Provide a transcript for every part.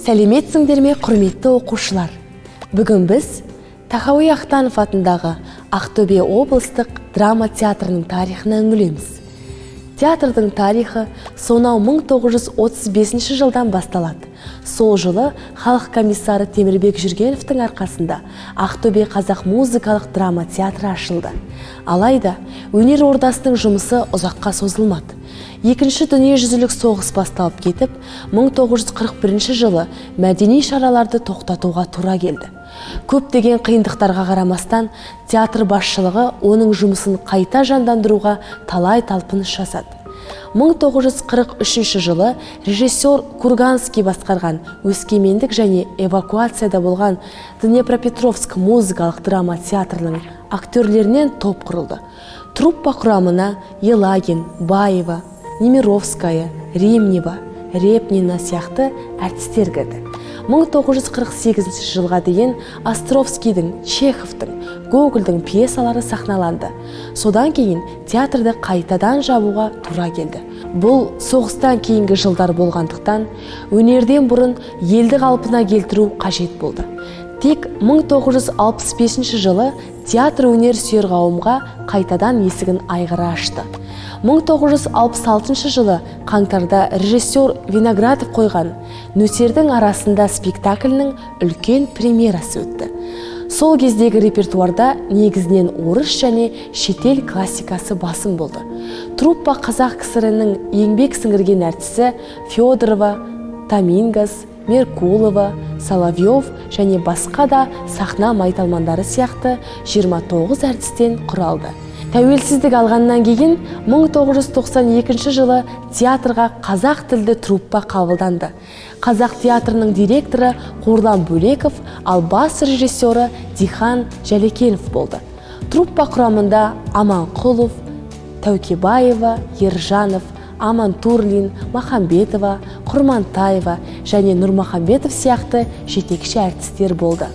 Сәлеметсіңдер ме, құрметті оқушылар? Бүгін біз Тахауи Ахтанов атындағы Ақтөбе облыстық драма театрының тарихына үңілеміз. Театрдың тарихы сонау 1935 жылдан басталады. Сол жылы халық комиссары Темірбек Жүргеновтың арқасында Ақтөбе қазақ музыкалық драма театры ашылды. Алайда өнер ордасының жұмысы ұзаққа созылмады. Екінші дүниежүзілік соғыс басталып кетіп, 1941 жылы мәдени шараларды тоқтатуға тура келді. Көптеген қиындықтарға қарамастан, театр басшылығы оның жұмысын қайта жандандыруға талай талпыныс жасады. 1943 жылы режиссер Курганский басқарған өскемендік және эвакуацияда болған Днепропетровск музыкалық драма театрының актерлерінен топ құрылды. Труппа құрамына Елагин, Баева, Немировская, Ремнева, Репнина сияқты әртістер кірді. 1948 жылға дейін Островскийдің, Чеховтың, Гогольдің пьесалары сахналанды. Содан кейін театрды қайтадан жабуға тура келді. Бұл соғыстан кейінгі жылдар болғандықтан, өнерден бұрын елді қалпына келтіру қажет болды. Тек 1965 жылы театр өнер сүйер қауымға қайтадан есігін айғыра ашты. 1966 жылы қаңтарда режиссер Виноградов қойған «Нөсердің арасында» спектаклінің үлкен премьерасы өтті. Сол кездегі репертуарда негізінен орыс және шетел классикасы басым болды. Труппа қазақ КСР-ның еңбек сіңірген әртісі Федорова, Тамингас, Меркулова, Соловьев және басқа да сахна майталмандары сияқты 29 әртістен құралды. Тәуелсіздік алғаннан кейін 1992 жылы театрға қазақ тілді труппа қабылданды. Қазақ театрының директоры Қорлан Бөлеков, ал бас режиссері Дихан Жәлекенов болды. Труппа құрамында Аманқұлов, Тәукебаева, Ержанов, Амантурлин, Махамбетова, Құрмантаева және Нұрмахамбетов сияқты жетекші әртістер болды.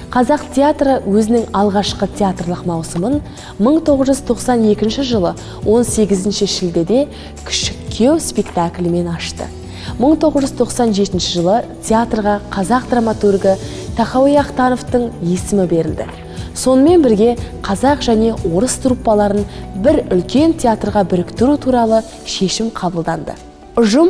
Қазақ театры өзінің алғашқы театрлық маусымын 1992 жылы 18 шілдеде «Күшік күйеу» спектаклімен ашты. 1997 жылы театрға қазақ драматургі Тахауи Ахтановтың есімі берілді. Сонымен бірге қазақ және орыс труппаларын бір үлкен театрға біріктіру туралы шешім қабылданды. Ұжым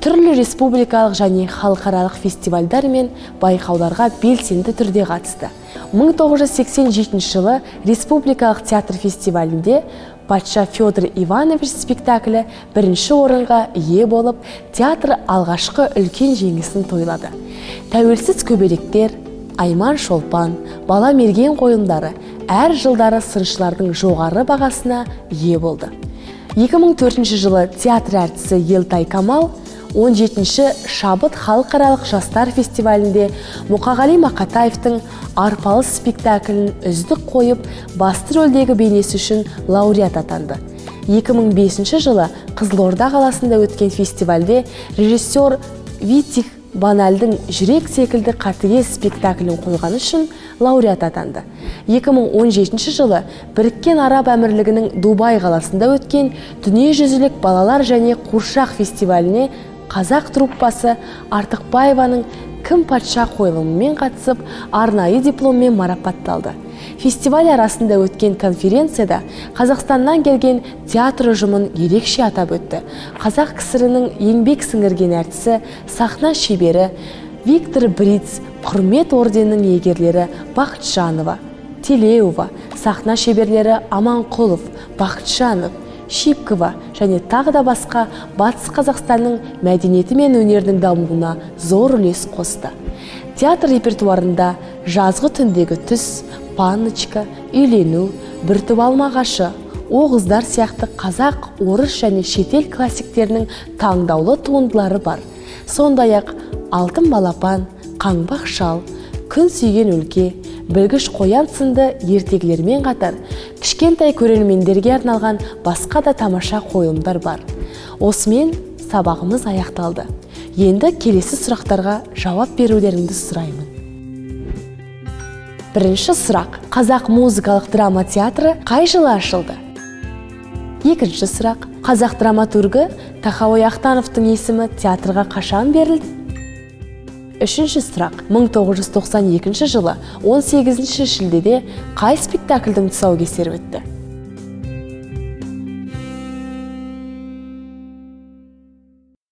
түрлі республикалық және халықаралық фестивальдар мен байқауларға белсенді түрде қатысты. 1987 жылы Республикалық театр фестивалінде Патша Федор Иванович спектаклі бірінші орынға ие болып, театр алғашқы үлкен жеңісін тойлады. Тәуелсіз көбелектер, Айман Шолпан, Бала мерген қойылымдары әр жылдары сыншылардың жоғары бағасына ие болды. 2004 жылы театр әртісі Елтай Камал 17-ші Шабыт халықаралық жастар фестивалінде Мұқағали Мақатаевтың Арпалыс спектаклін үздік қойып, басты рөлдегі бейнесі үшін лауреат атанды. 2005 жылы Қызылорда қаласында өткен фестивальде режиссер Витих Банальдың Жүрек секілді қатыгез спектаклін қойғаны үшін лауреат атанды. 2017 жылы Біріккен Араб Әмірлігінің Дубай қаласында өткен дүниежүзілік балалар және қуыршақ фестиваліне қазақ труппасы Артықбаеваның «Кім патша» қойылымымен қатысып, арнайы дипломмен марапатталды. Фестиваль арасында өткен конференцияда Қазақстаннан келген театр ұжымын ерекше атап өтті. Қазақ КСР-ның еңбек сіңірген әртісі, сахна шебері Виктор Бриц, құрмет орденінің иегерлері Бақытжанова, Телеуова, сахна шеберлері Аманқұлов, Бақытжанов, Шипкова және тағы да басқа Батыс Қазақстанның мәдениеті мен өнерінің дамуына зор үлес қосты. Театр репертуарында Жазғы түндегі түс, Панночка, Үйлену, Біртүп алмағашы, Оғыздар сияқты қазақ, орыс және шетел классиктерінің таңдаулы туындылары бар. Сондай-ақ Алтын балапан, Қаңбақ шал, Күн сүйген өлке, Білгіш қоян сынды ертегілермен қатар кішкентай көрермендерге арналған басқа да тамаша қойылымдар бар. Осымен сабағымыз аяқталды. Енді келесі сұрақтарға жауап берулеріңді сұраймын. Бірінші сұрақ: Қазақ музыкалық драма театры қай жылы ашылды? Екінші сұрақ: Қазақ драматургі Тахауи Ахтановтың есімі театрға қашан берілді? Үшінші сұрақ. 1992 жылы 18 шілдеде қай спектакльдің тұсаукесері өтті?